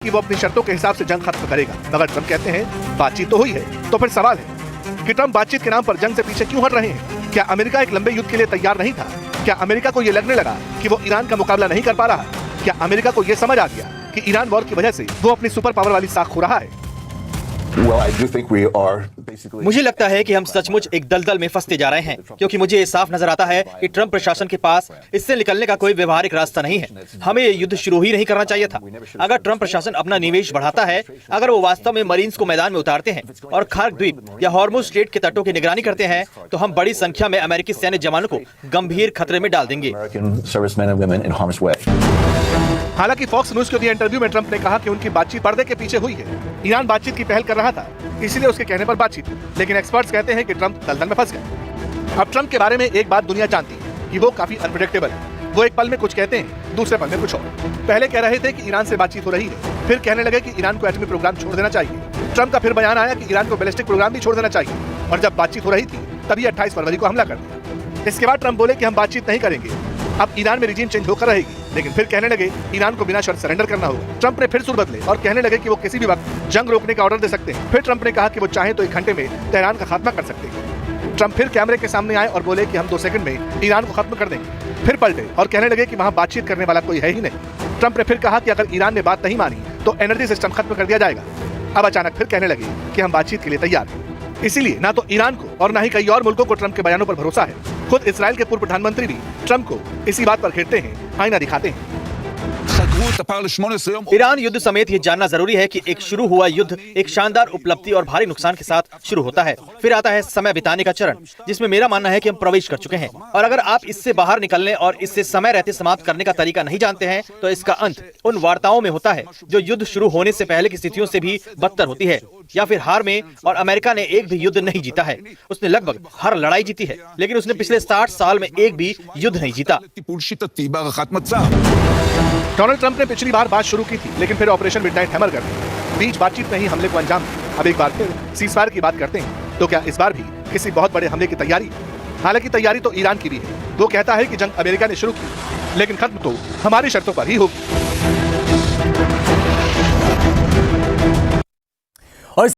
कि वो अपनी शर्तों के हिसाब से जंग खत्म करेगा, मगर ट्रंप कहते हैं बातचीत तो हुई है। तो फिर सवाल है कि ट्रंप बातचीत के नाम पर जंग से पीछे क्यों हट रहे हैं? क्या अमेरिका एक लंबे युद्ध के लिए तैयार नहीं था? क्या अमेरिका को ये लगने लगा कि वो ईरान का मुकाबला नहीं कर पा रहा? क्या अमेरिका को ये समझ आ गया कि ईरान वॉर की वजह से वो अपनी सुपर पावर वाली साख खो रहा है? मुझे लगता है कि हम सचमुच एक दलदल में फंसते जा रहे हैं, क्योंकि मुझे ये साफ नजर आता है कि ट्रंप प्रशासन के पास इससे निकलने का कोई व्यवहारिक रास्ता नहीं है। हमें ये युद्ध शुरू ही नहीं करना चाहिए था। अगर ट्रंप प्रशासन अपना निवेश बढ़ाता है, अगर वो वास्तव में मरीन्स को मैदान में उतारते हैं और खार्क द्वीप या हॉर्मुज स्ट्रेट के तटों की निगरानी करते हैं, तो हम बड़ी संख्या में अमेरिकी सैन्य जवानों को गंभीर खतरे में डाल देंगे। हालांकि फॉक्स न्यूज को दिए इंटरव्यू में ट्रंप ने कहा कि उनकी बातचीत पर्दे के पीछे हुई है। ईरान बातचीत की पहल कर रहा था, इसीलिए उसके कहने पर बातचीत, लेकिन एक्सपर्ट्स कहते हैं कि ट्रंप दलदल में फंस गए। अब ट्रंप के बारे में एक बात दुनिया जानती है कि वो काफी अनप्रेडिक्टेबल है। वो एक पल में कुछ कहते हैं, दूसरे पल में कुछ और। पहले कह रहे थे कि ईरान से बातचीत हो रही है, फिर कहने लगे कि ईरान को एटमी प्रोग्राम छोड़ देना चाहिए। ट्रंप का फिर बयान आया कि ईरान को बैलिस्टिक प्रोग्राम भी छोड़ देना चाहिए, और जब बातचीत हो रही थी तभी 28 फरवरी को हमला कर दिया। इसके बाद ट्रंप बोले कि हम बातचीत नहीं करेंगे, अब ईरान में रिजीम चेंज होकर रहेगी, लेकिन फिर कहने लगे ईरान को बिना शर्त सरेंडर करना होगा। ट्रंप ने फिर सुर बदले और कहने लगे कि वो किसी भी वक्त जंग रोकने का ऑर्डर दे सकते हैं। फिर ट्रंप ने कहा कि वो चाहे तो 1 घंटे में तेहरान का खात्मा कर सकते हैं। ट्रंप फिर कैमरे के सामने आए और बोले कि हम 2 सेकंड में ईरान को खत्म कर देंगे। फिर पलटे और कहने लगे कि वहाँ बातचीत करने वाला कोई है ही नहीं। ट्रंप ने फिर कहा कि अगर ईरान ने बात नहीं मानी तो एनर्जी सिस्टम खत्म कर दिया जाएगा। अब अचानक फिर कहने लगे कि हम बातचीत के लिए तैयार हैं। इसीलिए ना तो ईरान को और ना ही कई और मुल्कों को ट्रंप के बयानों पर भरोसा है। खुद इजराइल के पूर्व प्रधानमंत्री भी ट्रंप को इसी बात पर घेरते हैं, आईना दिखाते हैं। ईरान युद्ध समेत ये जानना जरूरी है कि एक शुरू हुआ युद्ध एक शानदार उपलब्धि और भारी नुकसान के साथ शुरू होता है। फिर आता है समय बिताने का चरण, जिसमें मेरा मानना है कि हम प्रवेश कर चुके हैं, और अगर आप इससे बाहर निकलने और इससे समय रहते समाप्त करने का तरीका नहीं जानते हैं, तो इसका अंत उन वार्ताओं में होता है जो युद्ध शुरू होने से पहले की स्थितियों से भी बदतर होती है, या फिर हार में। और अमेरिका ने एक भी युद्ध नहीं जीता है। उसने लगभग हर लड़ाई जीती है, लेकिन उसने पिछले 60 साल में एक भी युद्ध नहीं जीता। डोनाल्ड ट्रंप ने पिछली बार बात शुरू की थी, लेकिन फिर ऑपरेशन मिडनाइट हैमर कर दी। बीच बातचीत में ही हमले को अंजाम दिया। अब एक बार फिर सीज़फायर की बात करते हैं, तो क्या इस बार भी किसी बहुत बड़े हमले की तैयारी? हालांकि तैयारी तो ईरान की भी है। वो कहता है कि जंग अमेरिका ने शुरू की, लेकिन खत्म तो हमारी शर्तों पर ही होगी।